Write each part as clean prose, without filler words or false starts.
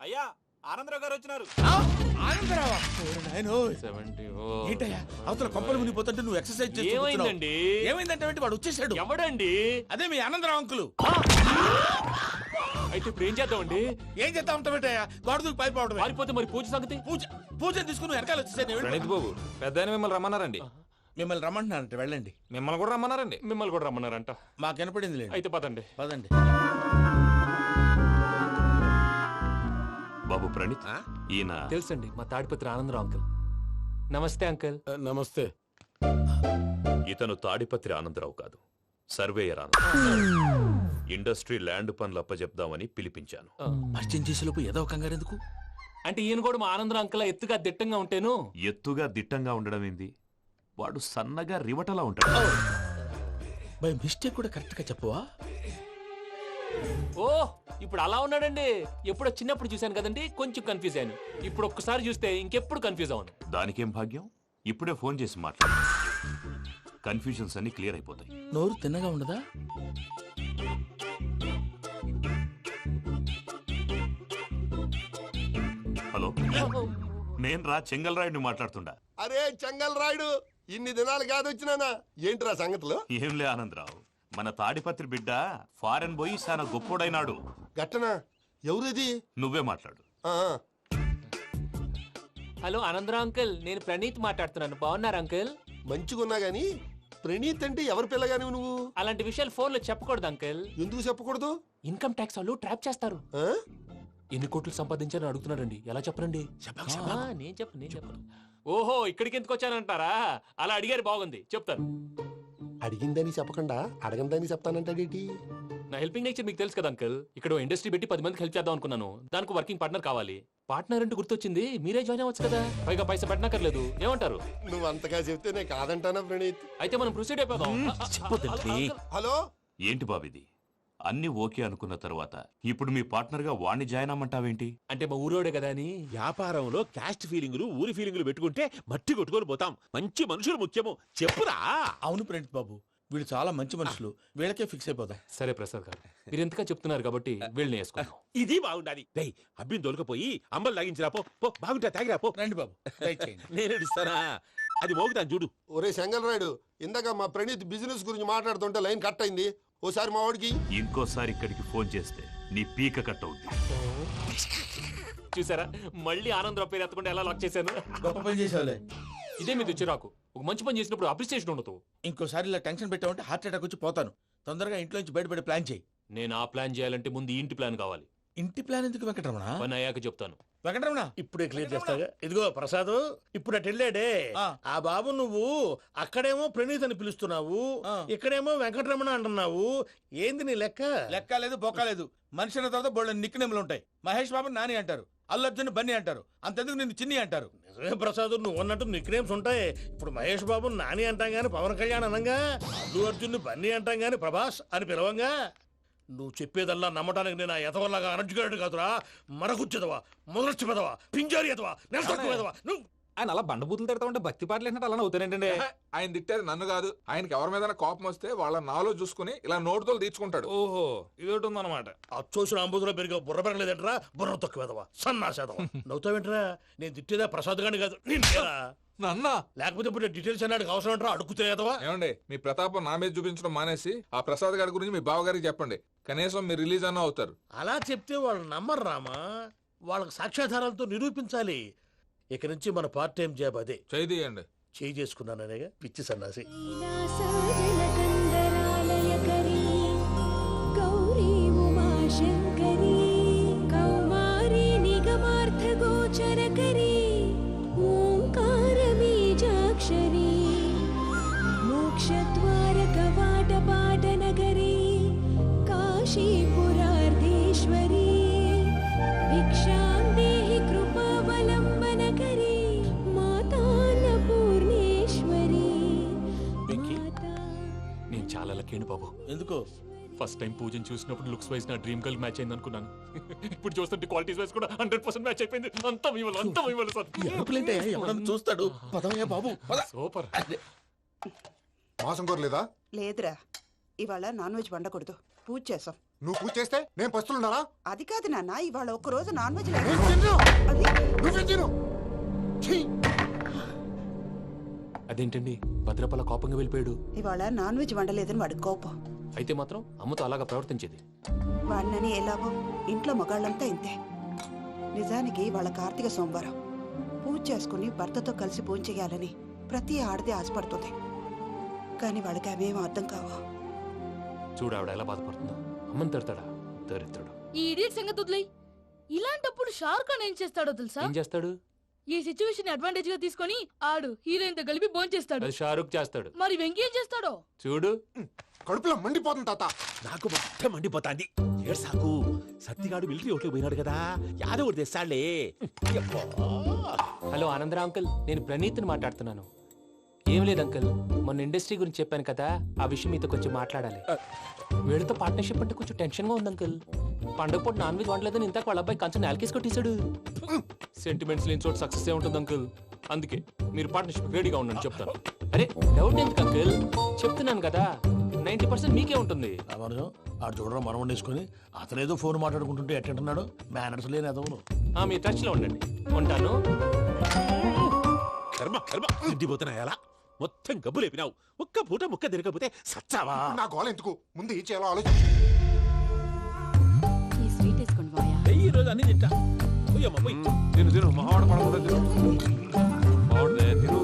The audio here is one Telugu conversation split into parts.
అయ్యా ఆనందరావు గారు వచ్చినారు. ఆనందరావా? ఏంటయ్యా అవతల కొంపలు మునిగిపోతుంటే నువ్వు ఎక్సర్సైజ్ ఏమైందండి? ఏమైందంటే వాడు వచ్చేసాడు. ఎవడండి? అదే మీ ఆనందరావు అంకులు. అయితే ఇప్పుడు ఏం చేద్దామండి? ఏం చేస్తా ఉంటావేటయ్యా? గొడవకు పైపోవడం. పారిపోతే మరి పూజ సంగతి? పూజ తీసుకుని వెనకాల వచ్చేసాను. ప్రణీత్ బాబు పెద్ద మిమ్మల్ని రమ్మన్నారండి. మిమ్మల్ని రమ్మంటున్నారంట, వెళ్ళండి. మిమ్మల్ని కూడా రమ్మన్నారండి. మిమ్మల్ని కూడా రమ్మన్నారంట. మాకు వినపడింది లేదు. అయితే పదండి. పదండి. బాబు ప్రణీత్, ఈయన తెలుసండి, మా తాడిపత్రి ఆనందరావు అంకుల్. నమస్తే అంకుల్. నమస్తే. ఇతను తాడిపత్రి ఆనందరావు కాదు, సర్వేయర్ ఆనందరావు. ఇండస్ట్రీ ల్యాండ్ పనులు అప్పచెప్దామని పిలిపించాను. పరిచయం చేసేలోపు ఏదో కంగారు ఎందుకు? అంటే ఈయన కూడా మా ఆనందరావు అంకుల్ ఎత్తుగా దిట్టంగా ఉంటాను. ఎత్తుగా దిట్టంగా ఉండడం ఏంది, వాడు సన్నగా రివటలా ఉంటాడు. బై మిస్టేక్ కూడా కరెక్ట్ గా చెప్పవా? ఓ ఇప్పుడు అలా ఉన్నాడండి. ఎప్పుడో చిన్నప్పుడు చూశాను కదండి, కొంచెం కన్ఫ్యూజ్ అయ్యాను. ఇప్పుడు ఒక్కసారి చూస్తే ఇంకెప్పుడు కన్ఫ్యూజ్ అవ్వను. దానికేం భాగ్యం, ఇప్పుడే ఫోన్ చేసి మాట్లాడు. కన్ఫ్యూజన్స్ అన్ని క్లియర్ అయిపోతాయి. నోరు తిన్నగా ఉండదా? హలో, నేను రా చెంగల్ రాయుడిని మాట్లాడుతుండా. అరే చెంగల్ రాయుడు, ఇన్ని దినాలు కాదు వచ్చినానా? ఏంట్రా సంగతులు? ఏంలే ఆనందరావు, మన తాడిపత్రి బిడ్డ ఫారెన్ పోయి చాలా గొప్పోడైనాడు. గట్టనా? ఎవరిది? నువ్వే మాట్లాడు. ఆ, హలో ఆనందరావు అంకుల్, నేను ప్రణీత్ మాట్లాడుతున్నాను. బాగున్నారు అంకుల్? మంచిగున్నా గాని ప్రణీత్ అంటే ఎవరి పిల్లగాని నువ్వు? అలాంటి విషయాలు ఫోన్ లో చెప్పకూడదు అంకుల్. ఎందుకు చెప్పకూడదు? ఇన్కమ్ ట్యాక్స్ వాళ్ళు ట్రాప్ చేస్తారు. ఆ? ఎన్ని కోట్లు సంపాదించాలని అడుగుతున్నారండి. ఎలా చెప్పరండి? నేను చెప్పను. ఓహో, ఇక్కడికి ఎందుకు వచ్చానంటారా? అలా అడిగారు, బాగుంది, చెప్తాను. అడిగిందని చెప్పకుండా అడగందని చెప్తానంటాడేటి? నా హెల్పింగ్ నేచర్ మీకు తెలుసు కదా అంకుల్. ఇక్కడ ఇండస్ట్రీ పెట్టి 10 మందికి హెల్ప్ చేద్దాం అనుకున్నాను. దానికి వర్కింగ్ పార్ట్నర్ కావాలి. పార్ట్నర్ అంటే గుర్తొచ్చింది, మీరే జాయిన్ అవ్వచ్చు కదా. పైగా పైసా పెట్టనక్కర్లేదు. ఏమంటారు? నువ్వు అంతగా చెప్తే నేను కాదంటానా ప్రణీత్? అయితే మనం ప్రొసీడ్ అయిపోదాం. హలో, ఏంటి బాబిది, అన్ని ఓకే అనుకున్న తర్వాత ఇప్పుడు మీ పార్ట్నర్ గా వాణ్ణి జాయిన్ అమ్మంటావేంటి? అంటే మా ఊరోడే కదా అని. వ్యాపారంలో క్యాస్ట్ ఫీలింగులు, ఊరి ఫీలింగులు పెట్టుకుంటే మట్టి కొట్టుకొని పోతాం. మంచి మనుషులు ముఖ్యము. చెప్పురా. అవును ప్రణీత్ బాబు, వీళ్ళు చాలా మంచి మనుషులు. వీళ్ళకే ఫిక్స్ అయిపోదాం. సరే ప్రసాద్ గారు, మీరు ఎంతగా చెప్తున్నారు కాబట్టి వీళ్ళని వేసుకుందాం. ఇది బాగుండాలి. డై అబ్బిని దొలకపోయి అంబలు లాగించిరా పో. పో బాగుంటా తాగిరా పో. రండి బాబు, దయచేయండి. నేను ఇస్తానా? అది మోగుతాను చూడు. ఒరే చెంగల్ రాయుడు, ఇందాక మా ప్రణీత్ బిజినెస్ గురించి మాట్లాడుతుంటే లైన్ కట్ అయింది. ఓసారి మా వాడికి ఇంకోసారి ఇక్కడికి ఫోన్ చేస్తే నీ పీక కట్ అవుద్ది. చూసారా, మళ్ళీ ఆనందరావు పేరు ఎత్తకుండా ఎలా లాక్ చేశాను. గొప్ప పని చేసేవాళ్ళే. ఇదే మీద చిరాకు. ఒక మంచి పని చేసినప్పుడు అప్రిసియేషన్ ఉండదు. ఇంకోసారి ఇలా టెన్షన్ పెట్టామంటే హార్ట్ అటాక్ వచ్చి పోతాను. తొందరగా ఇంట్లో నుంచి బయటపడే ప్లాన్ చేయి. నేను ఆ ప్లాన్ చేయాలంటే ముందు ఈ ఇంటి ప్లాన్ కావాలి. ఇంటి ప్లాన్ ఎందుకు వెంకటరమణ? పని అయ్యాక చెప్తాను. వెంకటరమణ ఇప్పుడే క్లియర్ చేస్తాగా. ఇదిగో ప్రసాద్, ఇప్పుడు అటు వెళ్ళాడే ఆ బాబు, నువ్వు అక్కడేమో ప్రణీత్ అని పిలుస్తున్నావు, ఇక్కడేమో వెంకటరమణ అంటున్నావు. ఏంది నీ లెక్క? లెక్క లేదు, బొక్క లేదు. మనిషి అన్న తర్వాత బోళ్ళ నిక్నెములు ఉంటాయి. మహేష్ బాబు నాని అంటారు, అల్లు అర్జున్ బన్నీ అంటారు, అంతెందుకు నిన్ను చిన్ని అంటారు. నిజమే ప్రసాద్, నువ్వు అన్నట్టు నిక్నేమ్స్ ఉంటాయి. ఇప్పుడు మహేష్ బాబు నాని అంటాం గాని పవన్ కళ్యాణ్ అనంగా, అల్లు అర్జున్ బన్నీ అంటాం గాని ప్రభాస్ అని పిలవంగా. నువ్వు చెప్పేదల్లా నమ్మటానికి నేను ఎతవల్లాగా అనర్జుకేటెడ్ కాదురా. మరగుచ్చదవా, మొదలచ్చి పెదవా, పింజారి ఎదవా, నెలసొక్కుదవా నువ్వు. ఆయన అలా బండబూతులు తిడతా ఉంటే భక్తి పాటలు ఏంటంటే అలా అవుతానంటే. ఆయన తిట్టేది నన్ను కాదు, ఆయనకి ఎవరి మీద కోపం వస్తే వాళ్ళ నాలో చూసుకుని ఇలా నోటుతో తీర్చుకుంటాడు. ఓహో, ఇదొకటి ఉందన్నమాట. అచ్చోసిన అంబుధులో పెరిగే బుర్ర పెరగలేదంటరా, బుర్ర తొక్కువేదవా, సన్నాసేదవా. నవ్వుతావేంట్రా? నేను తిట్టేదా ప్రసాద్ గాని కాదు, నిన్నేరా. నన్నా లేకపోతే ఇప్పుడు డీటెయిల్స్ అన్నాడు అవసరం అంటారా? అడుగుతాయేదవా. ఏమండి, మీ ప్రతాపం నా మీద చూపించడం మానేసి ఆ ప్రసాద్ గారి గురించి మీ బావగారికి చెప్పండి. కనీసం మీరు రిలీజ్ అన్న అవుతారు. అలా చెప్తే వాళ్ళు నమ్మరు రామా. వాళ్ళకి సాక్ష్యాధారాలతో నిరూపించాలి. ఇక నుంచి మన పార్ట్ టైం జాబ్ అదే. చేయండి. చేయి చేసుకున్నాననేగా పిచ్చి సన్నాసి. నేను చాలా లక్కీ బాబు. ఎందుకు? ఫస్ట్ టైం పూజను చూసినప్పుడు లుక్స్ వైజ్ నా డ్రీమ్ గర్ల్ మ్యాచ్ అయింది అనుకున్నాను. ఇప్పుడు చూస్తుంటే క్వాలిటీస్ వైజ్ కూడా 100% మ్యాచ్ అయిపోయింది. అంతా ఎవడన్నా చూస్తాడు. పదవయ్యా బాబు, పద. సూపర్. మాసం కోరలేదా? లేదురా, ఇవాళ నాన్ వెజ్ వండకూడదు, పూజ చేసాం. నువ్వు పూజ చేస్తే నేను పస్తులున్నారా? అది కాదు నాన్న, ఇవాళ ఒక్క రోజు నాన్ వెజ్ నేను తిన్ను. అది నువ్వే తిను. ఛీ! అదేంటండి భద్రపల కోపంగా వెళ్ళిపోయాడు? ఇవాళ నాన్ వెజ్ వండలేదని వాడి కోపం. అయితే మాత్రం అమ్మతో అలాగా ప్రవర్తించేది. వాడినని ఎలాగో ఇంట్లో మగాళ్ళంతా ఇంతే. నిజానికి వాళ్ళ కార్తీక సోమవారం పూజ చేసుకుని భర్తతో కలిసి పూజ చేయాలని ప్రతి ఆడది ఆశపడుతుంది. కానీ వాళ్ళకి అవేం అర్థం కావు. చూడు ఆవిడ ఎలా బాధపడుతుందో. అమ్మని తిడతాడా దరిద్రుడు. ఈ ఇడియట్ సంగతి వదిలేయ్. ఇలాంటప్పుడు షారుఖ్ ఖాన్ ఏం చేస్తాడో తెలుసా? ఏం చేస్తాడు? ఈ సిచ్యువేషన్ అడ్వాంటేజ్ గా తీసుకొని ఆడు హీరోయిన్ తో కలిపి బోన్ చేస్తాడు. అది షారుఖ్ చేస్తాడు. మరి వెంకీ ఏం చేస్తాడో చూడు. కడుపులో మండిపోతుంది తాత. నాకు మొత్తం మండిపోతాంది. ఏడు సాకు సత్తిగాడు మిలిటరీ ఓట్లు పోయినాడు కదా, యాదవ్ ఒకటి తెస్తాడులే. హలో ఆనందరా అంకుల్, నేను ప్రణీత్ని మాట్లాడుతున్నాను. ఏం లేదు అంకుల్, మొన్న ఇండస్ట్రీ గురించి చెప్పాను కదా, ఆ విషయం మీతో కొంచెం మాట్లాడాలి. వీళ్ళతో పార్ట్నర్షిప్ అంటే కొంచెం టెన్షన్ గా ఉంది అంకుల్. పండుగ పూట నాన్ వెజ్ వండలేదని ఇంతకు వాళ్ళ అబ్బాయి కంచెం నేలకేసి కొట్టేశాడు. సెంటిమెంట్స్ లేని చోట సక్సెస్ ఏ ఉంటుంది అంకుల్. అందుకే మీరు పార్ట్నర్షిప్ రెడీగా ఉండండి చెప్తాను. అరే డౌట్ ఎందుకు అంకుల్, చెప్తున్నాను కదా 90% మీకే ఉంటుంది. రామానుజం ఆడు చూడడం మనం వండేసుకొని అతనేదో ఫోన్ మాట్లాడుకుంటుంటే ఎట్టంటున్నాడు. మేనర్స్ లేని అదవును. మీ టచ్ లో ఉండండి. ఉంటాను. కర్మ కర్మ తిండిపోతున్నాయలా మొత్తం గబ్బు లేపినావు. ఒక్క పూట ముక్క తిరగకపోతే సచ్చావా? నా గోల ఎందుకు, ముందు ఈ చేయాలో ఆలోచించు. ఈ స్వీట్ వేసుకోండి మాయా. ఈ రోజు అన్ని తింటా. పోయమ్మ పోయి. తిను తిను మావాడు పడకుండా తిను. మావాడులే తిను.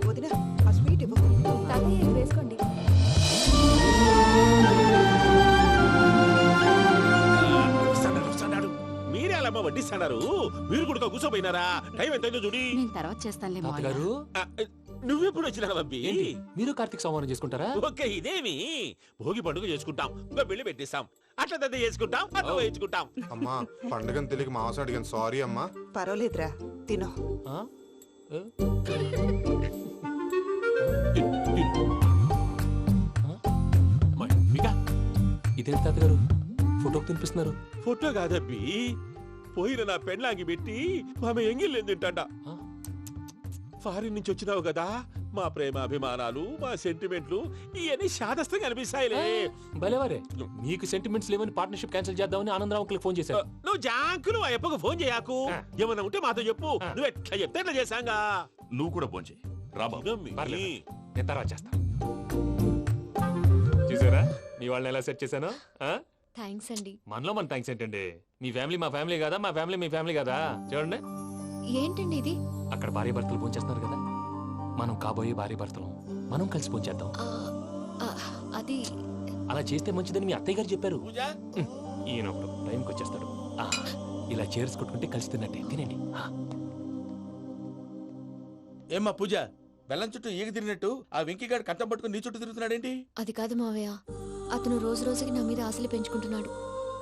వదిన ఆ స్వీట్ ఇవ్వు. వేసుకోండి. వస్తాడు. మీరే అలా అమ్మ వడ్డిస్తాడారు. మీరు కూడా కూర్చోపోయినారా? టైం ఎంతైందో చూడి. నేను తర్వాత చేస్తానులే మాయా. తాతగారు ఆ, నువ్వెప్పుడు వచ్చినా బంపి? ఏంటి మీరు కార్తీక్ సంహారం చేసుకుంటారా? ఓకే ఇదేమి భోగి పండుగ చేసుకుంటాం, ఇంకా పెళ్లి పెట్టిస్తాం, అట్లా దద్ద చేసుకుంటాం, అట్లా వేయించుకుంటాం. అమ్మా పండుగని తెలియక మాంసం అడిగాను, సారీ అమ్మా. పర్వాలేదురా, తినో. ఆ? ఏ? ఇదేంటి తాతగారు ఫోటోకి తినిపిస్తున్నారు? ఫోటో కాదబ్బి, పోయిన నా పెళ్ళాంగి పెట్టి ఆమె ఎంగిల్లేం తింటాడ. ఆ? ఫారిన్ నుంచి వచ్చినావు కదా, మా ప్రేమ అభిమానాలు, మా సెంటిమెంట్లు ఇవన్నీ శాదస్తంగా అనిపిస్తాయిలే. భలేవారే, మీకు సెంటిమెంట్స్ లేవని పార్ట్నర్షిప్ క్యాన్సిల్ చేద్దామని ఆనందరావు అంకుల్ ఫోన్ చేశారు. నువ్వు జాంకులు ఆ అప్పకు ఫోన్ చేయకు. ఏమన్నా ఉంటే మాతో చెప్పు. నువ్వు ఎట్లా చెప్తే ఎట్లా చేశాంగా. నువ్వు కూడా పోంచే రాబాబు. ఇదమ్మి. పర్లేదు, నేను తర్వాత చేస్తా. చూసారా మీ వాళ్ళని ఎలా సెట్ చేశాను? థ్యాంక్స్ అండి. మనలో మన థ్యాంక్స్ ఏంటండి? మీ ఫ్యామిలీ మా ఫ్యామిలీ కదా, మా ఫ్యామిలీ మీ ఫ్యామిలీ కదా. చూడండి, ఏంటండి ఇది? అక్కడ భార్య భర్తలు పోంచేస్తున్నారు కదా, మనం కాబోయే భార్య భర్తలు మనం కలిసి పోంచేద్దాం. అది అలా చేస్తే మంచిదని మీ అత్తయ్య గారు చెప్పారు. పూజ ఈయన ఒకడు టైంకి వచ్చేస్తాడు. ఇలా చేర్స్ కొట్టుకుంటే కలిసి తిన్నట్టే. తినండి. ఏమ్మా పూజ, బెల్లం చుట్టూ ఈగ తిరిగినట్టు ఆ వెంకీగాడు కట్టం పట్టుకుని నీ చుట్టూ తిరుగుతున్నాడేంటి? అది కాదు మావయ్య, అతను రోజు రోజుకి నా మీద ఆశలు పెంచుకుంటున్నాడు.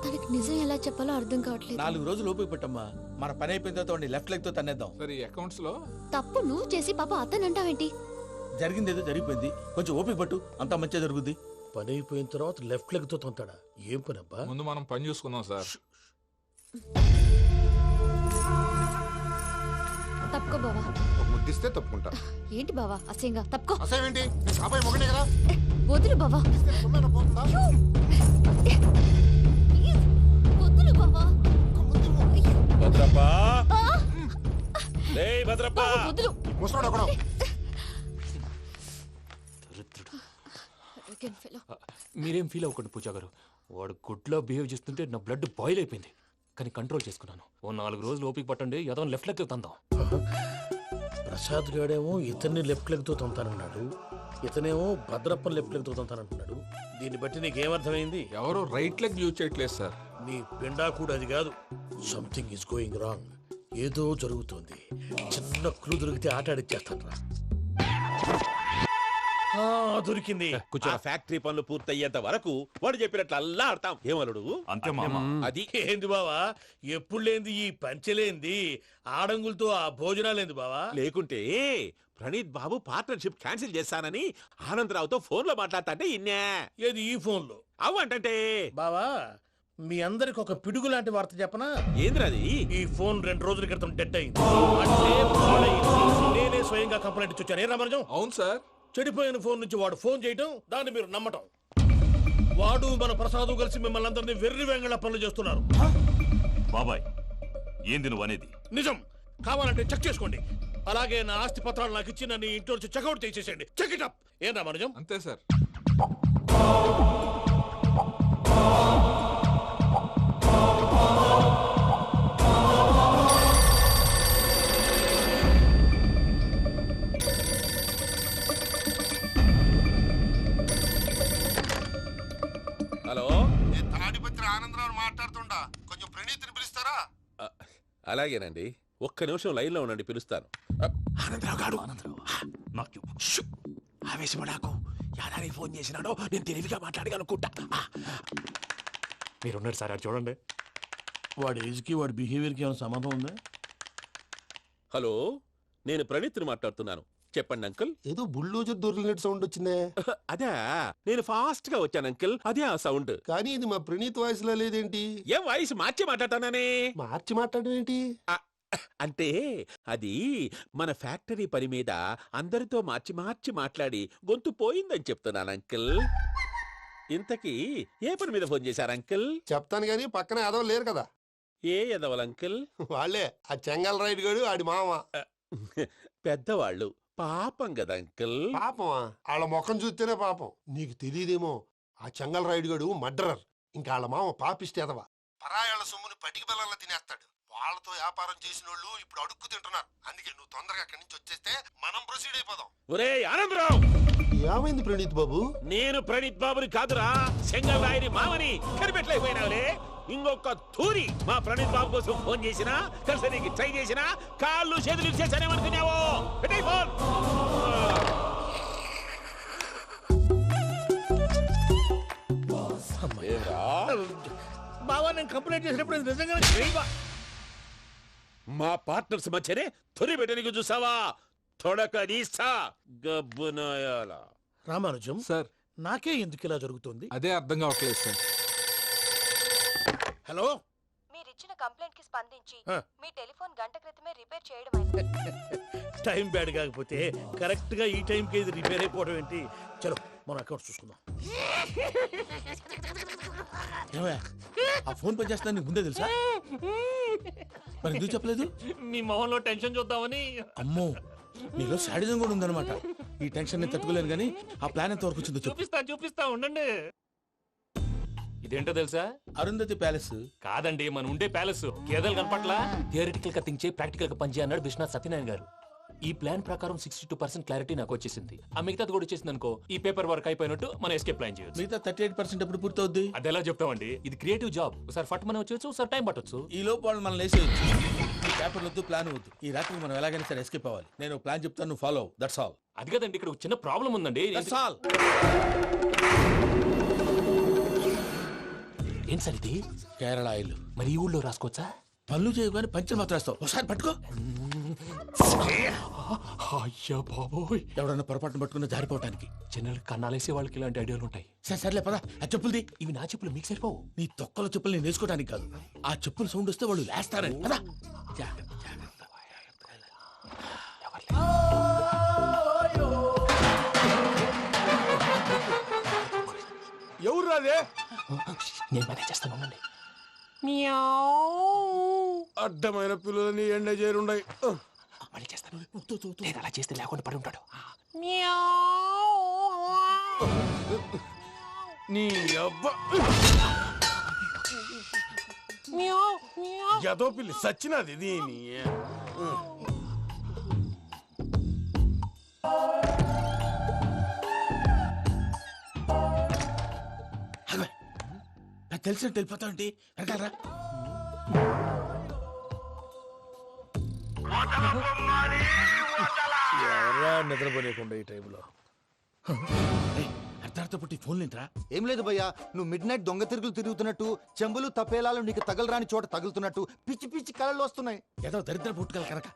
తనకి నిజం ఎలా చెప్పాలో అర్థం కావట్లేదు. 4 రోజులు ఓపిక పెట్టమ్మా, మన పని అయిపోయిన తర్వాత లెఫ్ట్ లెగ్ తో తన్నేద్దాం. సరే అకౌంట్స్ లో తప్పు నువ్వు చేసి పాప అతను అంటావేంటి? జరిగింది ఏదో జరిగిపోయింది, కొంచెం ఓపిక పట్టు, అంతా మంచిగా జరుగుద్ది. పని అయిపోయిన తర్వాత లెఫ్ట్ లెగ్ తో తొంతాడా? ఏం పని అబ్బా? ముందు మనం పని చూసుకుందాం సార్. తప్పుకో బావా. ఒక ముద్దిస్తే తప్పుకుంటా. ఏంటి బావా అసహ్యంగా? తప్పుకో. అసేమేంటి, నేను కాబోయే మొగనే కదా. వదులు బావా. ఇస్తే సొమ్మేనా పోతుందా? వదులు బావా. భద్రప్పా, లేయ్ భద్రప్పా. వదులు. ముసలోడు ఒకడు. దరిద్రుడు. Arrogant fellow. మీరేం ఫీల్ అవ్వకండి పూజా గారు. వాడు గుడ్లో బిహేవ్ చేస్తుంటే నా బ్లడ్ బాయిల్ అయిపోయింది. కానీ కంట్రోల్ చేసుకున్నాను. ఓ 4 రోజులు ఓపిక పట్టండి, ఏదో లెఫ్ట్ లెగ్ తందాం. ప్రసాద్ గాడేమో ఇతన్ని లెఫ్ట్ లెగ్ తో తొంతానన్నాడు, ఇతనేమో భద్రప్పని లెఫ్ట్ లెగ్ తో తొంతానంటున్నాడు. దీన్ని బట్టి నీకేమర్థమైంది? ఎవరు రైట్ లెగ్ యూజ్ చేయట్లేదు సార్. నీ పిండా కూడా అది కాదు. Something is going wrong. ఏదో జరుగుతోంది. చిన్న క్లూ దొరికితే ఆట ఆడిచ్చేస్తాను రా. దొరికింది. ఆ ఫ్యాక్టరీ పనులు పూర్తయ్యేంత వరకు వాడు చెప్పినట్లు అల్లా ఆడతాం. ఏమలుడు? అంతే మామ. అది ఏంది బావా, ఎప్పుడు లేంది ఈ పంచలేంది, ఆడంగులతో ఆ భోజనాలేంది బావా? లేకుంటే ప్రణీత్ బాబు పార్ట్నర్షిప్ క్యాన్సిల్ చేస్తానని ఆనందరావుతో ఫోన్ లో మాట్లాడతాంటే ఇన్నే. ఏది ఈ ఫోన్ లో? అవ్వంటే బావా, మీ అందరికి ఒక పిడుగు లాంటి వార్త చెప్పనా? ఏంద్రది? ఈ ఫోన్ 2 రోజుల క్రితం డెడ్ అయింది. అంటే పాడైంది. నేనే స్వయంగా కంప్లైంట్ ఇచ్చి వచ్చాను. ఏ రామరాజం? అవును సార్. చెడిపోయిన ఫోన్ నుంచి వాడు ఫోన్ చేయటం, దాన్ని మీరు నమ్మటం. వాడు మన ప్రసాదు కలిసి మిమ్మల్ని అందరినీ వెర్రి వెంగళ పనులు చేస్తున్నారు. బాబాయ్ ఏంది నువ్వు అనేది? నిజం. కావాలంటే చెక్ చేసుకోండి. అలాగే నా ఆస్తి పత్రాలు నాకు ఇచ్చి నన్ను ఇంట్లో నుంచి చెక్అౌట్ చేసేసేయండి. Check it up. ఏం రామానుజం? అంతే సార్. హలో, నేను తాడిపత్రి ఆనందరావు మాట్లాడుతుండా, కొంచెం ప్రణీతిని పిలుస్తారా? అలాగేనండి, ఒక్క నిమిషం లైన్లో ఉండండి, పిలుస్తాను. ఆనందరావు గారు నాకు ఆవేశపడాకు. యాదానికి ఫోన్ చేసినాడో నేను తెలివిగా మాట్లాడగలనుకుంటా. మీరున్నారు సార్, అది చూడండి. వాడి ఏజ్కి వాడి బిహేవియర్కి ఏమైనా సంబంధం ఉందా? హలో, నేను ప్రణీత్ని మాట్లాడుతున్నాను. చెప్పండి అంకుల్. ఏదో బుల్డోజర్ దొరికినట్టు సౌండ్ వచ్చిందే. అదే, నేను ఫాస్ట్ గా వచ్చాను అంకుల్, అదే ఆ సౌండ్. కానీ ఇది మా ప్రణీత్ వాయిస్ లో లేదేంటి? ఏం వాయిస్ మార్చి మాట్లాడతాననే? మార్చి మాట్లాడడం ఏంటి? అంటే అది మన ఫ్యాక్టరీ పని మీద అందరితో మార్చి మార్చి మాట్లాడి గొంతు పోయిందని చెప్తున్నాను అంకుల్. ఇంతకీ ఏ పని మీద ఫోన్ చేశారు అంకుల్? చెప్తాను గానీ పక్కన ఎదవ లేరు కదా. ఏ ఎదవలు అంకుల్? వాళ్ళే, ఆ చెంగల్ రైడ్ గడు ఆడి మామ. పెద్దవాళ్ళు, పాపం కదా అంకుల్. పాపమా? వాళ్ళ ముఖం చూస్తేనే పాపం. నీకు తెలియదేమో, ఆ చెంగల్ రైడ్ గడు మర్డరర్. ఇంకా వాళ్ళ మామ పాపిస్తే ఎదవ. పరాయాళ్ళ సొమ్ముని పటికి బెల్లంలో తినేస్తాడు. వాళ్ళతో వ్యాపారం చేసిన వాళ్ళు ఇప్పుడు అడుక్కు తింటున్నారు. అందుకే నువ్వు తొందరగా అక్కడి నుంచి వచ్చేస్తే మనం ప్రొసీడ్ అయిపోదాం. ఒరే ఆనందరావు! ఏమైంది ప్రణీత్ బాబు? నేను ప్రణీత్ బాబుని కాదురా, సెంగల్ రాయని మామని. కనిపెట్టలేకపోయినావులే. ఇంకొక తూరి మా ప్రణీత్ బాబు కోసం ఫోన్ చేసినా, కలిసి నీకు ట్రై చేసినా, కాళ్ళు చేతులు చేశానేమనుకున్నావో. పెట్టేయ్ ఫోన్. బావా, నేను కంప్లైంట్ చేసినప్పుడు ఇది నిజంగానే చేయవా? మా పార్ట్నర్స్ మధ్యనే తొలి పెట్టడానికి చూసావా? తొడక నీస్తా గబ్బునాయాల. రామానుజం సార్, నాకే ఎందుకు ఇలా జరుగుతుంది? అదే అర్థం కావట్లేదు సార్. హలో, మీరిచ్చిన కంప్లైంట్ కి స్పందించి ఆ. మీ టెలిఫోన్ గంట క్రితమే రిపేర్ చేయడం టైం బ్యాడ్ కాకపోతే కరెక్ట్ గా ఈ టైంకి ఇది రిపేర్ అయిపోవడం ఏంటి? చలో మన అకౌంట్ చూసుకుందాం. ఏమయ్య, ఆ ఫోన్ పని చేస్తా నీకు ముందే తెలుసా? మరి ఎందుకు చెప్పలేదు? మీ మొహంలో టెన్షన్ చూద్దామని. అమ్మో, నీలో శాడిజం కూడా ఉందన్నమాట. ఈ టెన్షన్ నేను తట్టుకోలేను కానీ ఆ ప్లాన్ ఎంత వరకు వచ్చిందో చెప్పు. చూపిస్తా ఉండండి. ఇదేంటో తెలుసా? అరుంధతి ప్యాలెస్ కాదండి, మన ఉండే ప్యాలెస్. గేదెలు కనపట్లా? థియరిటికల్ గా థింక్ చేయి, ప్రాక్టికల్ గా పనిచేయ అన్నాడు విశ్వనాథ్ సత్యనారాయణ గారు. ఈ ప్లాన్ ప్రకారం 62% క్లారిటీ నాకు వచ్చేసింది. ఆ మిగతాది కూడా వచ్చేసింది అనుకో, ఈ పేపర్ వర్క్ అయిపోయినట్టు మనం ఎస్కేప్ ప్లాన్ చేయొచ్చు. మిగతా 38% ఎప్పుడు పూర్తవుద్ది? అది ఎలా చెప్తామండి? ఇది క్రియేటివ్ జాబ్. ఒకసారి ఫట్ మనం వచ్చేయచ్చు, ఒకసారి టైం పట్టొచ్చు. ఈ లోపు వాళ్ళు మనం లేసేయచ్చు. ఈ పేపర్ వద్దు, ప్లాన్ వద్దు. ఈ రాత్రికి మనం ఎలాగైనా సరే ఎస్కేప్ అవ్వాలి. నేను ప్లాన్ చెప్తాను, నువ్వు ఫాలో. That's all. అది కదండి, ఇక్కడ ఒక చిన్న ప్రాబ్లం ఉందండి. That's all. ఏం సార్ ఇది? కేరళ ఆయిల్. మరి ఈ ఊళ్ళో రాసుకోవచ్చా? పనులు చేయవు కానీ పంచలు మాత్రం వేస్తావు. ఒకసారి పట్టుకో. అయ్యా బాబోయ్, ఎవడన్నా పొరపాటున పట్టుకున్న జారిపోవటానికి. జనరల్ కన్నాలేసే వాళ్ళకి ఇలాంటి ఐడియాలు ఉంటాయి. సర్లే పదా, ఆ చెప్పులది. ఇవి నా చెప్పులు, మీకు సరిపోవు. నీ తొక్కల చెప్పులు నేను వేసుకోవడానికి కాదు, ఆ చెప్పుల సౌండ్ వస్తే వాళ్ళు లేస్తారని. పదా. ఎవరు రాదే? నేను మేనేజ్ చేస్తాను, ఉండండి. అడ్డమైన పిల్లలని ఎండ చేరుండయి. మళ్ళీ చేస్తాను. లేదు, అలా చేస్తే లేకుండా పడి ఉంటాడు. నీ అబ్బ ఎదో పిల్లి సచ్చినది దీని. నాకు తెలిసినట్టు వెళ్ళిపోతావు ఏంటి? వెనకాలరా. ఎవరా నిద్రపోలేకుండా ఈ టైంలో? అర్ధార్థ పుట్టి ఫోన్ లేంట్రా. ఏం లేదు భయ్యా, నువ్వు మిడ్ నైట్ దొంగ తిరుగులు తిరుగుతున్నట్టు, చెంబులు తపేలాలు నీకు తగలరాని చోట తగులుతున్నట్టు పిచ్చి పిచ్చి కళలు వస్తున్నాయి. ఏదో దరిద్ర పుట్టుకల కనుక.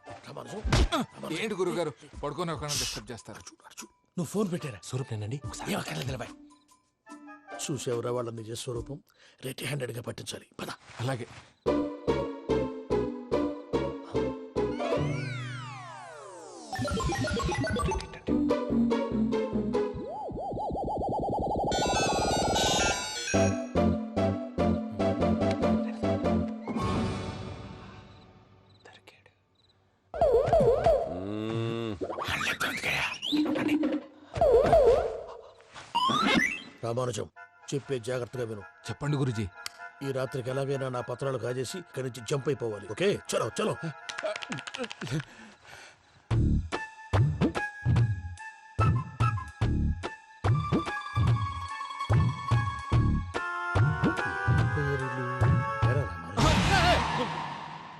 ఏంటి గురుగారు పడుకొని ఒక డిస్టర్బ్ చేస్తారు? నువ్వు ఫోన్ పెట్టారా? స్వరూపేనండి, ఒకసారి నిలబాయ్. చూసేవరా వాళ్ళ నిజ స్వరూపం. రెట్టి హ్యాండెడ్ గా పట్టించాలి. పద. అలాగే. రామానుజం, చెప్పే జాగ్రత్తగా విను. చెప్పండి గురుజీ. ఈ రాత్రికి ఎలాగైనా నా పత్రాలు కాజేసి ఇక్కడి నుంచి జంప్ అయిపోవాలి. ఓకే, చలో చలో.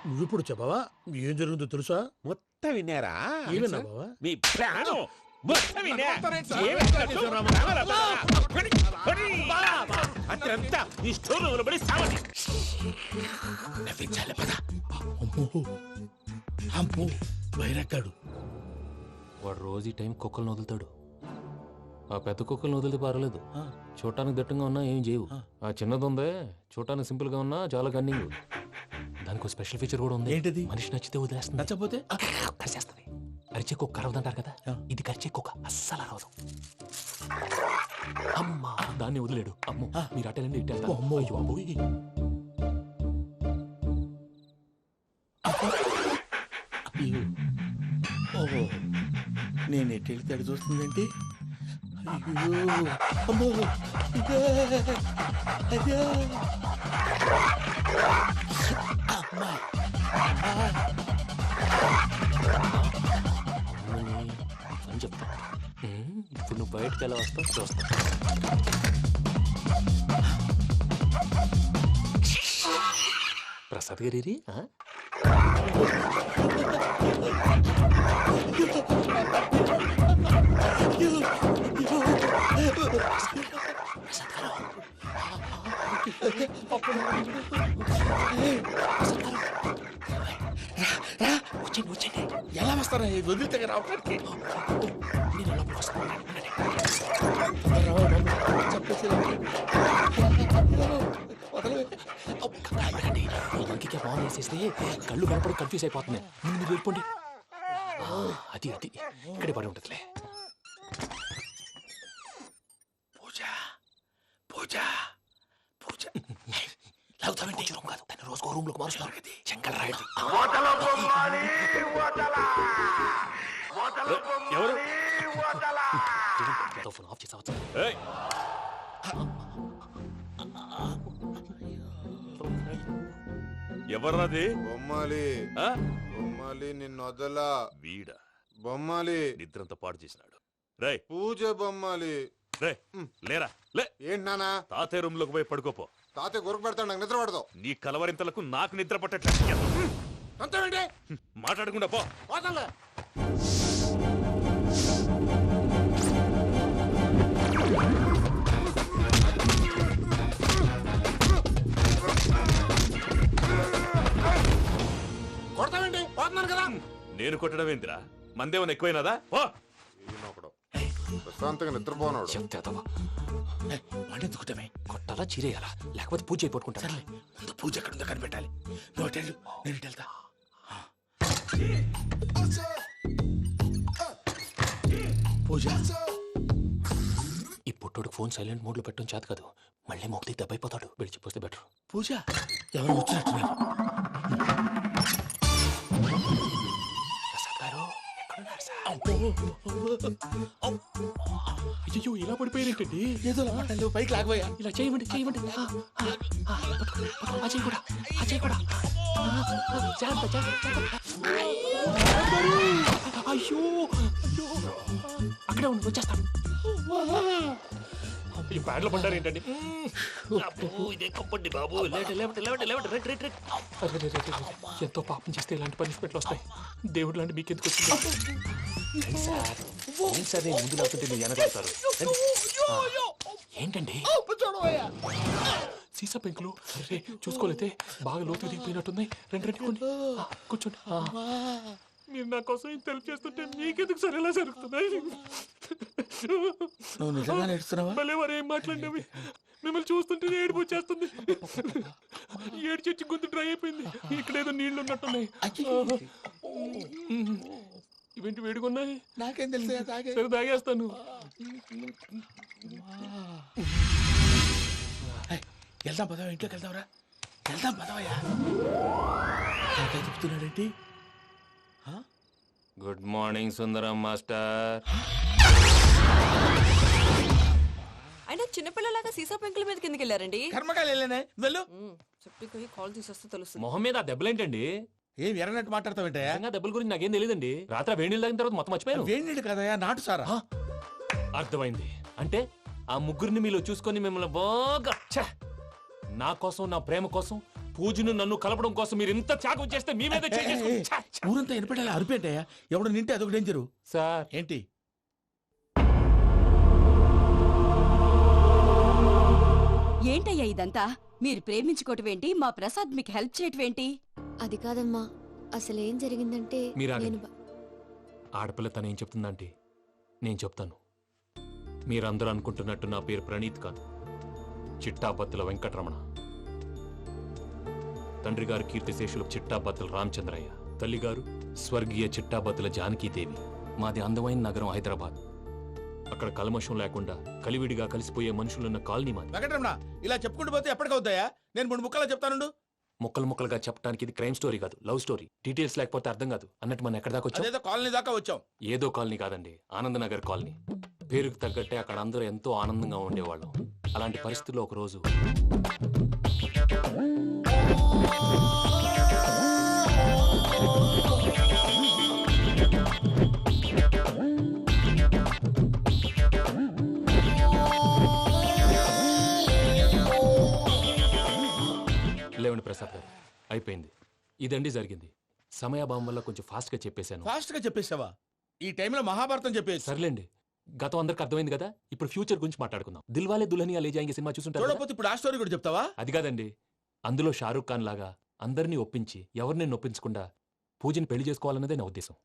నువ్విప్పుడు చెప్పవా ఏం జరుగుతుందో తెలుసా? మొత్తం విన్నారా? ఏమన్నా బావా? మీ ప్రాణం మొత్తం విన్నా. అత్యంతా ఈ స్టోర్ రూమ్ లో పడి సావండి. నవ్వించాలి పద. అమ్మో వైరక్కాడు. వాడు రోజు ఈ టైం కుక్కలను వదులుతాడు. ఆ పెద్ద కుక్కలను వదిలితే పర్వాలేదు, చూడటానికి దట్టంగా ఉన్నా ఏం చేయవు. ఆ చిన్నది ఉందే, చూడటానికి సింపుల్ గా ఉన్నా చాలా కన్నింగ్. దానికి స్పెషల్ ఫీచర్ కూడా ఉంది. ఏంటిది? మనిషి నచ్చితే వదిలేస్తుంది, నచ్చపోతే కరిచేస్తుంది. అరిచే కుక్క అరవదంటారు కదా, ఇది కరిచే కుక్క అస్సలు అరవదు. అమ్మా దాన్ని వదిలేడు. అమ్మో మీరు అటెండి ఇటు. అమ్మో అయ్యో అమ్మోయ్. ఓహో, నేను ఎటు వెళ్తాడు చూస్తుందేంటి? అయ్యో అమ్మో, ఇదే అదే అమ్మా. అని చెప్తా. ఇప్పుడు నువ్వు బయటకు ఎలా వస్తావు చూస్తా. ప్రసాద్ గారి ఎలా వస్తారా వదిలితే రావడానికి? ఇంకే ఫోన్ వేసేస్తే కళ్ళు కనపడి కన్ఫ్యూజ్ అయిపోతున్నాయి. మీరు వెళ్ళిపోండి. అది అది ఇక్కడే పడి ఉంటుందిలే. పూజ పూజ పూజ లాగుతామంటే రూమ్ కాదు, దాన్ని రోజుకో రూమ్ లోకి మారుస్తున్నారు కదా. చెంగల్ రాయుడు ఎవరు? ఫోన్ ఆఫ్ చేసావచ్చు. ఎవర్రాది? బొమ్మాలి బొమ్మాలి నిన్ను వదలా. వీడా బొమ్మాలి నిద్రంతా పాడు చేసినాడు. రేయ్ పూజ బొమ్మాలి. రే లేరా లే. ఏంటి నానా? తాతయ్య రూమ్ లోకి పోయి పడుకోపో. తాతయ్య గురకు పెడతాడు, నాకు నిద్ర పడదు. నీ కలవరింతలకు నాకు నిద్ర పట్టట్లేదు. అంతేంటి? మాట్లాడకుండా పో. పోతాలే. కొడతావేంటి? పోతున్నాను కదా. నేను కొట్టడం ఏంటిరా? మందేమన్నా ఎక్కువైనదా? ఓ ప్రశాంతంగా నిద్రపోనాడు. వాడెందుకుంటామే? కొట్టాలా చీరేయాలా లేకపోతే పూజ అయిపోట్టుకుంటా. సర్లే, ముందు పూజ ఎక్కడ ఉందో కనిపెట్టాలి. నువ్వు అటెండు, నేను ఇటు వెళ్తా. పూజ ఈ పుట్టోడికి ఫోన్ సైలెంట్ మోడ్ లో పెట్టడం చేత కాదు, మళ్ళీ మొక్కి దెబ్బైపోతాడు. విడిచిపోతే బెటర్. పూజ ఎవరు వచ్చినట్టున్నారు? ప్రసాద్ గారు ఎక్కడున్నారు సార్? అయ్యో ఇలా పడిపోయారేంటండి? ఏదో మాటలు పైకి లాగబోయా. ఇలా చేయమండి చేయమండి. అజయ్ కూడా అజయ్ కూడా జాగ్రత్త జాగ్రత్త. అయ్యో అయ్యో అక్కడే ఉండి వచ్చేస్తాను. ఈ బ్యాడ్లో పడ్డారు ఏంటండి? ఇదే కప్పండి బాబు. ఎంతో పాపం చేస్తే ఇలాంటి పనిష్మెంట్లు వస్తాయి. దేవుడు లాంటి మీకు ఎందుకు వచ్చింది సార్? నేను ముందు లేకుంటే మీరు వెనకాడతారు. ఏంటండి సీసా పెంకులు? అరే చూసుకోలేతే బాగా లోతు దిగిపోయినట్టున్నాయి. రెండు రెండు కొన్ని కూర్చోండి. మీరు నా కోసం ఇంత హెల్ప్ చేస్తుంటే మీకెందుకు సరే ఎలా జరుగుతున్నాయి? నువ్వు నిజంగా నేర్చుతున్నావా? మళ్ళీ వారు ఏం మాట్లాడినవి? మిమ్మల్ని చూస్తుంటే ఏడుపు వచ్చేస్తుంది. ఏడ్చి గొంతు డ్రై అయిపోయింది. ఇక్కడ ఏదో నీళ్లు ఉన్నట్టున్నాయి. ఇవేంటి వేడుకున్నాయి? నాకేం తెలుసు, సరే తాగేస్తాను. వెళ్దాం పదవా, ఇంట్లోకి వెళ్దాంరా. వెళ్దాం పదవయ్యా. చెప్తున్నాడేంటి? గుడ్ మార్నింగ్ సుందరం మాస్టర్. అయినా చిన్నపిల్లలాగా సీసా పెంకుల మీద కిందకి వెళ్ళారండి. కర్మకాయలు వెళ్ళానే వెళ్ళు. చెప్పి కాల్ తీసేస్తే తెలుస్తుంది. మొహం మీద ఆ దెబ్బలేంటండి? ఏం ఎర్రనట్టు మాట్లాడతావేంటయ్యా? దెబ్బల గురించి నాకేం తెలియదండి. రాత్రి వేడి నీళ్ళు తాగిన తర్వాత మొత్తం మర్చిపోయాను. వేడి నీళ్ళు కదయా, నాటు సారా. అర్థమైంది. అంటే ఆ ముగ్గురిని మీలో చూసుకొని మిమ్మల్ని బాగా నా కోసం, నా ప్రేమ కోసం, పూజను నన్ను కలపడం కోసం మీరు ఇంత త్యాగం చేస్తే మీ మీద ఊరంతా వినపడేలా అరిపేంటయ్యా. ఎవడు నింటే అదొక డేంజరు. సార్ ఏంటి? ఏంటయ్యా ఇదంతా? మీరు ప్రేమించుకోవటం ఏంటి? మా ప్రసాద్ మీకు హెల్ప్ చేయటం ఏంటి? అది కాదమ్మా, అసలు ఏం జరిగిందంటే మీరు నేను ఆగండి. ఆడపిల్ల తనేం చెప్తుందంటే నేను చెప్తాను. మీరందరూ అనుకుంటున్నట్టు నా పేరు ప్రణీత్ కాదు, చిట్టాపత్తుల వెంకటరమణ. తండ్రి గారు కీర్తిశేషులు చిట్టాపత్తుల రామచంద్రయ్య, తల్లిగారు స్వర్గీయ చిట్టాపత్తుల జానకీదేవి. మాది అందమైన నగరం హైదరాబాద్. అక్కడ కల్మషం లేకుండా కలివిడిగా కలిసిపోయే మనుషులున్న కాలనీ మాది. వెంకటరమణ, ఇలా చెప్పుకుంటూ పోతే ఎప్పటికవుతాయా? నేను 3 ముక్కలా చెప్తానుండు. ముక్కలు ముక్కలుగా చెప్పడానికి ఇది క్రైమ్ స్టోరీ కాదు, లవ్ స్టోరీ. డీటెయిల్స్ లేకపోతే అర్థం కాదు. అన్నట్టు మనం ఎక్కడ దాకా వచ్చాం? అదేదో కాలనీ దాకా వచ్చాం. ఏదో కాలనీ కాదండి, ఆనందనగర్ కాలనీ. పేరుకు తగ్గట్టే అక్కడ అందరూ ఎంతో ఆనందంగా ఉండేవాళ్ళం. అలాంటి పరిస్థితుల్లో ఒక రోజు లేవండి ప్రసాద్ గారు, అయిపోయింది. ఇదండి జరిగింది. సమయాభావం వల్ల కొంచెం ఫాస్ట్ గా చెప్పేశాను. ఫాస్ట్ గా చెప్పేసావా? ఈ టైంలో మహాభారతం చెప్పేసి. సర్లేండి, గతం అందరికి అర్థమైంది కదా. ఇప్పుడు ఫ్యూచర్ గురించి మాట్లాడుకుందాం. దిల్వాలే దుల్హనియా లే జాయేంగే సినిమా చూసుంటారు కదా? చూడకపోతే ఇప్పుడు ఆ స్టోరీ కూడా చెప్తావా? అది కాదండి, అందులో షారూక్ ఖాన్ లాగా అందరినీ ఒప్పించి ఎవరిని నొప్పించకుండా పూజని పెళ్లి చేసుకోవాలన్నదే నా ఉద్దేశం.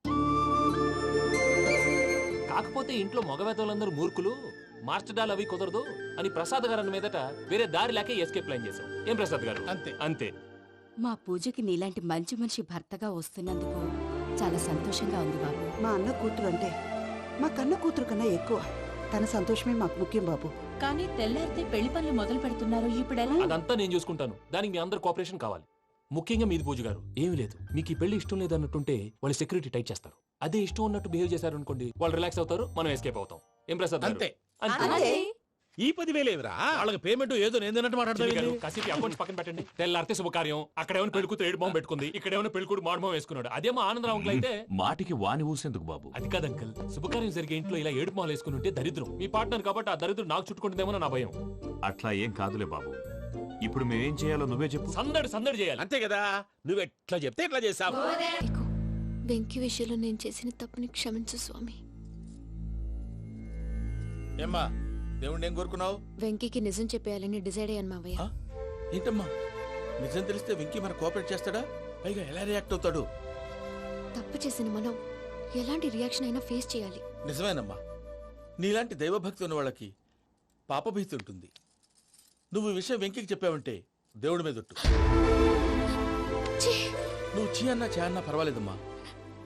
కాకపోతే ఇంట్లో మగవేతలందరూ మూర్ఖులు, మార్చడాలు అవి కుదరదు అని ప్రసాద్ గారు అన్న మీదట వేరే దారి లేక ఎస్కేప్ ప్లాన్ చేశాం. ఏం ప్రసాద్ గారు? అంతే అంతే. మా పూజకి నీలాంటి మంచి మనిషి భర్తగా వస్తున్నందుకు చాలా సంతోషంగా ఉంది బాబు. మా అన్న కూతురు అంటే మా కన్న కూతురు కన్నా ఎక్కువ. తన సంతోషమే మాకు ముఖ్యం బాబు. కానీ తెల్లారితే పెళ్లి పనులు మొదలు పెడుతున్నారు, ఇప్పుడు ఎలా? అదంతా నేను చూసుకుంటాను. దానికి మీ అందరు కోఆపరేషన్ కావాలి. ముఖ్యంగా మీది పూజ గారు. ఏమీ లేదు, మీకు ఈ పెళ్లి ఇష్టం లేదు అన్నట్టుంటే వాళ్ళు సెక్యూరిటీ టైట్ చేస్తారు. అదే ఇష్టం ఉన్నట్టు బిహేవ్ చేశారు అనుకోండి, వాళ్ళు రిలాక్స్ అవుతారు, మనం ఎస్కేప్ అవుతాం. ఏం ప్రసాద్ గారు? అంతే. అంతే. ఈ 10,000 ఏమిరా? వాళ్ళకి పేమెంట్ ఏదో నేను మాట్లాడతాను. కాసేపు అకౌంట్స్ పక్కన పెట్టండి. తెల్లారితే శుభకార్యం. అక్కడేమైనా పెళ్లి కూతురు ఏడు బాంబు పెట్టుకుంది, ఇక్కడేమైనా పెళ్లి కూతురు మాడు బాంబు వేసుకున్నాడు. అదేమో ఆనందరావు అయితే మాటికి వాని ఊసేందుకు బాబు? అది కాదు అంకల్, శుభకార్యం జరిగే ఇంట్లో ఇలా ఏడు మాలు వేసుకుని ఉంటే దరిద్రం. మీ పార్ట్నర్ కాబట్టి ఆ దరిద్రం నాకు చుట్టుకుంటుందేమో నా భయం. అట్లా ఏం కాదులే బాబు. ఇప్పుడు మేమేం చేయాలో నువ్వే చెప్పు. సందడి సందడి చేయాలి. అంతే కదా, నువ్వు ఎట్లా చెప్తే ఎట్లా చేస్తావు. ఇగో, వెంకీ విషయంలో నేను చేసిన తప్పుని క్షమించు స్వామి. ఏమ్మా, దేవుణ్ణి ఏం కోరుకున్నావు? వెంకీకి నిజం చెప్పేయాలని డిసైడ్ అయ్యాను మావయ్య. ఏంటమ్మా, నిజం తెలిస్తే వెంకీ మన కోఆపరేట్ చేస్తాడా? పైగా ఎలా రియాక్ట్ అవుతాడు? తప్పు చేసిన మనం ఎలాంటి రియాక్షన్ అయినా ఫేస్ చేయాలి. నిజమేనమ్మా, నీలాంటి దైవభక్తి ఉన్న వాళ్ళకి పాపభీతి ఉంటుంది. నువ్వు ఈ విషయం వెంకీకి చెప్పావంటే దేవుడి మీద ఒట్టు. నువ్వు చీ అన్నా చే అన్నా పర్వాలేదమ్మా,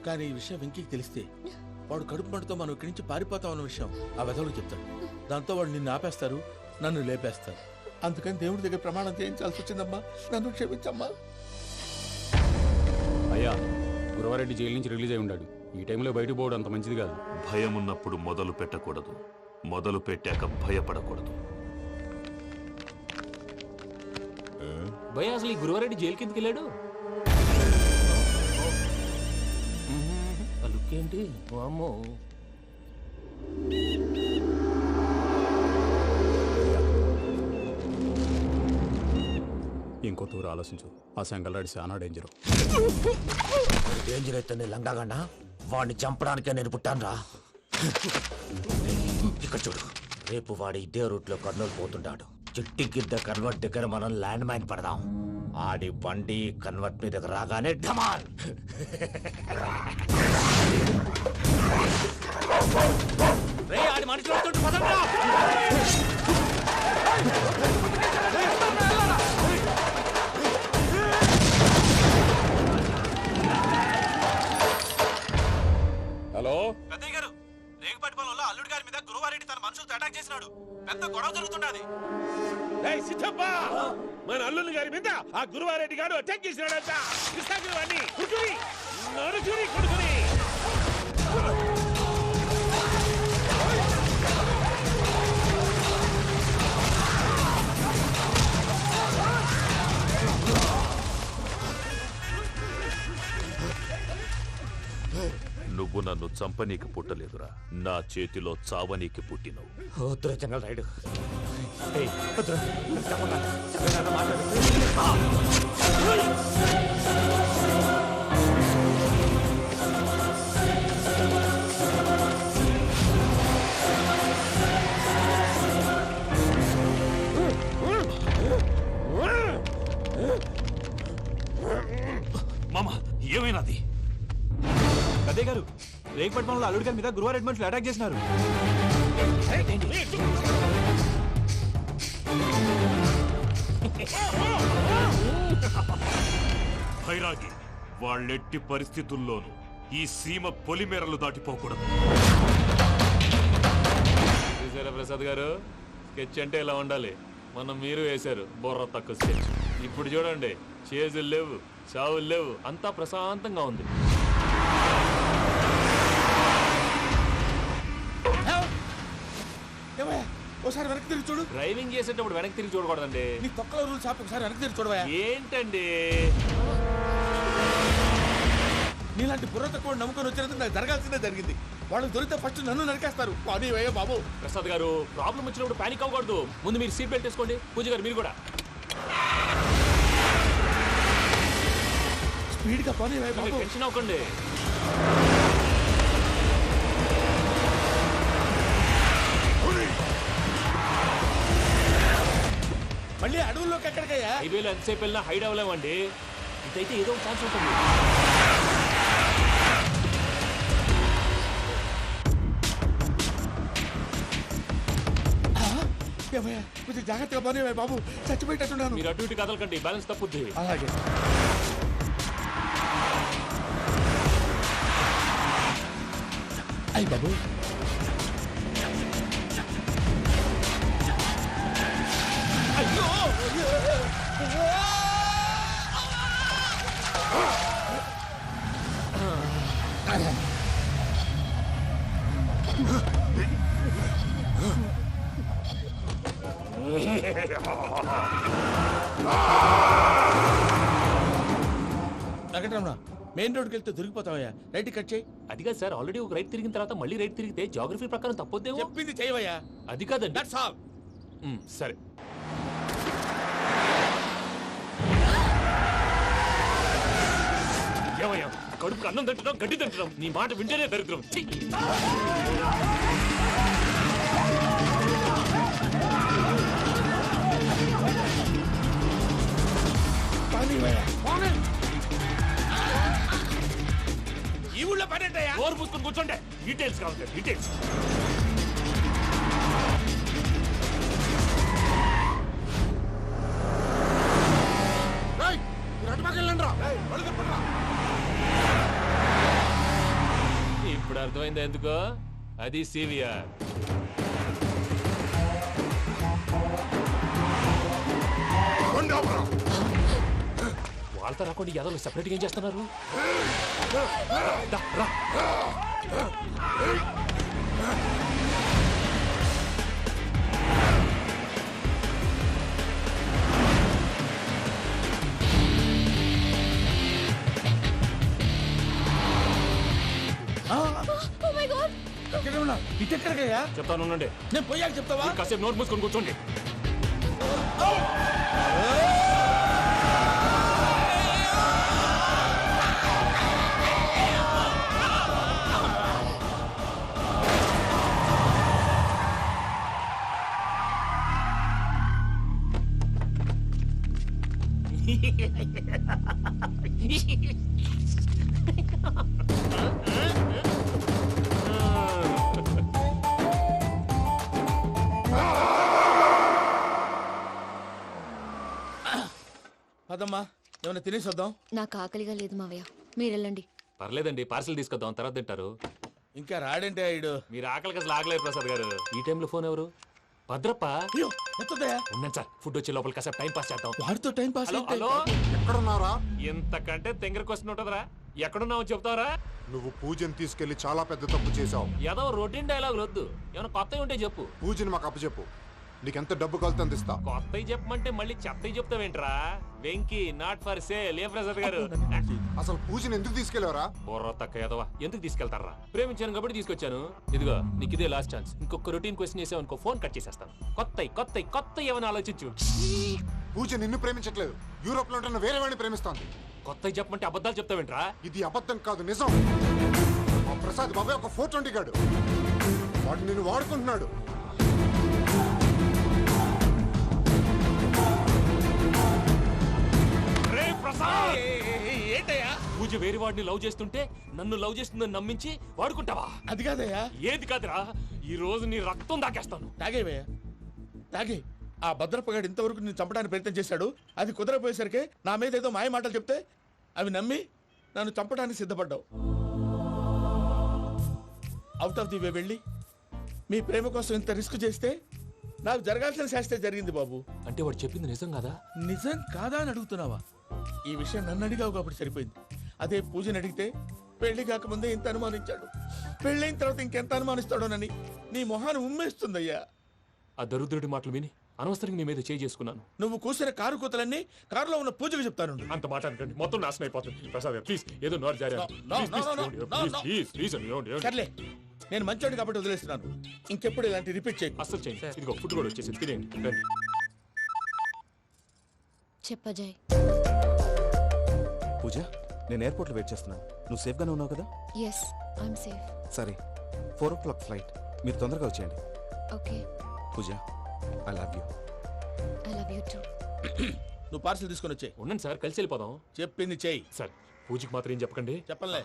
కానీ ఈ విషయం వెంకీకి తెలిస్తే వాడు కడుపు మంటతో మనం ఇక్కడి నుంచి పారిపోతాం అన్న విషయం ఆ వెధవుడు చెప్తాడు. దాంతో వాడు నిన్ను ఆపేస్తారు, నన్ను లేపేస్తారు. అందుకని దేవుడి దగ్గర ప్రమాణం చేయించాల్సి వచ్చిందమ్మా. నన్ను క్షమించమ్మా. అయ్యా, గురవారెడ్డి జైలు నుంచి రిలీజ్ అయి ఉన్నాడు. ఈ టైంలో బయటకు పోవడం అంత మంచిది కాదు. భయం ఉన్నప్పుడు మొదలు పెట్టకూడదు, మొదలు పెట్టాక భయపడకూడదు. భయ అసలు ఈ గురువారెడ్డి జైలు కిందకి వెళ్ళాడు. లుక్ ఏంటి? అమ్మో, ఇంకో తూరు ఆలోచించు. ఆ సెంగల్రాడి చాలా డేంజర్. డేంజర్ అయితే లంగాగండా వాడిని చంపడానికే నేను పుట్టాను రా. ఇక్కడ చూడు, రేపు వాడి ఇదే రూట్ లో కర్నూలు పోతుంటాడు. చిట్టి గిద్ద కన్వర్ట్ దగ్గర మనం ల్యాండ్ మైన్ పడదాం. ఆడి బండి కన్వర్ట్ మీదకి రాగానే ఢమాల్. ఆడి మనుషులు వస్తుంటే పదండ్రా. హలో పెద్దయ్య గారు, రేగుపాటి పొలంలో అల్లుడి గారి మీద గురువారెడ్డి తన మనుషులతో అటాక్ చేసినాడు. పెద్ద గొడవ జరుగుతున్నది. సిద్ధప్ప, మన అల్లుని గారి మీద ఆ గురువారెడ్డి గారు అటాక్ చేసినాడంట. కృష్ణాగిరి కుడుకుని నడుచుని కొడుకుని. నువ్వు నన్ను చంపనీకి పుట్టలేదురా, నా చేతిలో చావనీకి పుట్టినవు. వద్దురా జంగల్ రైడ్. మామ ఏమైనాది? అదే గారు, రేగుపట్నంలో అల్లుడి గారి మీద గురువారెడ్డి మనుషులు అటాక్ చేసినారు. భైరాగి, వాళ్ళెట్టి పరిస్థితుల్లోనూ ఈ సీమ పొలిమేరలు దాటిపోకూడదు. చూసారా ప్రసాద్ గారు, స్కెచ్ అంటే ఇలా ఉండాలి. మనం మీరు వేశారు బుర్ర తక్కువ స్కెచ్. ఇప్పుడు చూడండి, చేజులు లేవు, చావులు లేవు, అంతా ప్రశాంతంగా ఉంది. ఒకసారి వెనక్కి తిరిగి చూడు. డ్రైవింగ్ చేసేటప్పుడు వెనక్కి తిరిగి చూడకూడదండి. నీ తొక్కలో రూల్స్ ఆపి ఒకసారి వెనక్కి తిరిగి చూడవా. ఏంటండి నీలాంటి బుర్ర తక్కువ నమ్ముకొని వచ్చినందుకు నాకు జరగాల్సిందే జరిగింది. వాళ్ళు దొరికితే ఫస్ట్ నన్ను నరికేస్తారు. అది వయ్యో బాబు. ప్రసాద్ గారు, ప్రాబ్లం వచ్చినప్పుడు పానిక్ అవ్వకూడదు. ముందు మీరు సీట్ బెల్ట్ వేసుకోండి. పూజ గారు మీరు కూడా స్పీడ్ గా పని టెన్షన్ అవ్వకండి. మళ్ళీ అడవుల్లోకి ఎక్కడికయ్యా? హైవేలో ఎంతసేపు వెళ్ళినా హైడ్ అవ్వలేమండి. ఇదైతే ఏదో ఒక ఛాన్స్ ఉంటుంది. కొంచెం జాగ్రత్తగా పని బాబు, చచ్చిపోయేటట్టున్నాను. మీరు అటు ఇటు కదలకండి, బ్యాలెన్స్ తప్పుద్ది. అలాగే. అయ్యి బాబు, అయ్యో వెంకటరమణ, మెయిన్ రోడ్కి వెళ్తే దొరికిపోతావయ్యా. రైట్ కట్ చేయి. అది కాదు సార్, ఆల్రెడీ ఒక రైట్ తిరిగిన తర్వాత మళ్ళీ రైట్ తిరిగితే జాగ్రఫీ ప్రకారం తప్పొద్దేమో. చెప్పింది చేయవయ్యా. అది కాదండి. That's all. సరే. ఏమయ్యా, కడుపుకు అన్నం తింటున్నాం, గడ్డి తింటున్నాం, నీ మాట వింటేనే దరిద్రం. ఈ ఊళ్ళో పడేటయ్యా. ఓరు పూసుకొని కూర్చోండి. డీటెయిల్స్ కావాలి, డీటెయిల్స్. ఇప్పుడు అర్థమైంది ఎందుకో. అది సివిఆర్. వాళ్ళతో రాకుండా యాదవ్ సెపరేట్గా ఏం చేస్తున్నారు? రా. ఇటెక్కడికయ్యా? చెప్తాను, ఉండండి. నేను పోయాక చెప్తావా? కాసేపు నోట్ మూసుకొని కూర్చోండి. అదమ్మా, ఏమైనా తినేసి వద్దాం. నాకు ఆకలిగా లేదు మావయ్య, మీరు వెళ్ళండి. పర్లేదండి, పార్సిల్ తీసుకొద్దాం, తర్వాత తింటారు. ఇంకా రాడంటే ఆయుడు. మీరు ఆకలికి అసలు ఆగలేదు ప్రసాద్ గారు. ఈ టైంలో ఫోన్ ఎవరు? భద్రప్ప. ఉన్నాను సార్, ఫుడ్ వచ్చే లోపల కాసేపు టైం పాస్ చేద్దాం. వాడితో టైం పాస్. హలో, ఎక్కడున్నారా? ఇంతకంటే తెంగర క్వశ్చన్ ఉంటుందిరా. ఎక్కడున్నావు చెప్తావరా? నువ్వు పూజని తీసుకెళ్లి చాలా పెద్ద తప్పు చేశావు. ఏదో రొటీన్ డైలాగ్ వద్దు, ఏమైనా కొత్తవి ఉంటే చెప్పు. పూజని మాకు అప్పచెప్పు. నీకెంత డబ్బు కలితే అందిస్తా. కొత్తవి చెప్పమంటే మళ్ళీ చెత్తవి చెప్తావేంట్రా? Venky not for sale. ఏ ప్రసాద్ గారు అసలు పూజని ఎందుకు తీసుకెళ్లేవరా? బుర్ర తక్క ఎదవా, ఎందుకు తీసుకెళ్తారా? ప్రేమించాను కాబట్టి తీసుకొచ్చాను. ఇదిగో నీకు ఇదే లాస్ట్ ఛాన్స్. ఇంకొక రొటీన్ క్వశ్చన్ చేసావనుకో ఫోన్ కట్ చేసేస్తాను. కొత్త ఏమైనా ఆలోచించు. పూజ నిన్ను ప్రేమించట్లేదు, యూరోప్ లో ఉంటున్న వేరే వాడిని ప్రేమిస్తోంది. కొత్తవి చెప్పమంటే అబద్ధాలు చెప్తావేంట్రా? ఇది అబద్ధం కాదు, నిజం. మా ప్రసాద్ బాబాయ్ ఒక 420 గాడు, వాడు నిన్ను వాడుకుంటున్నాడు. ఏంటయ్యా? పూజ వేరే వాడిని లవ్ చేస్తుంటే నన్ను లవ్ చేస్తుందని నమ్మించి వాడుకుంటావా? అది కాదయ్యా. ఏది కాదురా, ఈ రోజు నీ రక్తం దాకేస్తాను. తాగేవయ్యా, తాగే. ఆ భద్రపగాడు ఇంతవరకు నేను చంపడానికి ప్రయత్నం చేశాడు. అది కుదరపోయేసరికి నా మీద ఏదో మాయ మాటలు చెప్తే అవి నమ్మి నన్ను చంపడానికి సిద్ధపడ్డావు. అవుట్ ఆఫ్ ది వే వెళ్ళి మీ ప్రేమ కోసం ఇంత రిస్క్ చేస్తే నాకు జరగాల్సిన శాస్త్రే జరిగింది బాబు. అంటే వాడు చెప్పింది నిజం కదా? నిజం కాదా అని అడుగుతున్నావా? ఈ విషయం నన్ను అడిగావు కాబట్టి సరిపోయింది. అదే పూజని అడిగితే పెళ్లి కాకముందే ఇంత అనుమానించాడు, పెళ్ళైన తర్వాత ఇంకెంత అనుమానిస్తాడోనని నీ మొహాన్ని ఉమ్మేస్తుందయ్యా. ఆ దరిద్రుడి మాటలు విని అనవసరంగా నీ మీద చేయి చేసుకున్నాను. నువ్వు కూసిన కారు కూతలన్నీ కారులో ఉన్న పూజకు చెప్తాను. అంత మాట అనకండి, మొత్తం నాశనం అయిపోతుంది. ప్రసాద్ ప్లీజ్, ఏదో నోరు జారీ. సర్లే, నేను మంచోడు కాబట్టి వదిలేస్తున్నాను. ఇంకెప్పుడు ఇలాంటి రిపీట్ చేయకు. అస్సలు చేయండి. ఇదిగో ఫుడ్ కూడా వచ్చేసి తినేయండి. రండి. చెప్పజాయ్. పూజ, నేను ఎయిర్పోర్ట్లో వెయిట్ చేస్తున్నాను. నువ్వు సేఫ్గానే ఉన్నావు కదా? Yes, I'm safe. సరే, 4 o'clock ఫ్లైట్. మీరు తొందరగా వచ్చేయండి. Okay. Pooja, I love you. I love you too. నువ్వు పార్సల్ తీసుకొని వచ్చే. ఉండండి సార్, కలిసి వెళ్ళిపోదాం. చెప్పింది చెయ్యి. సార్ పూజకి మాత్రం ఏం చెప్పకండి. చెప్పలే.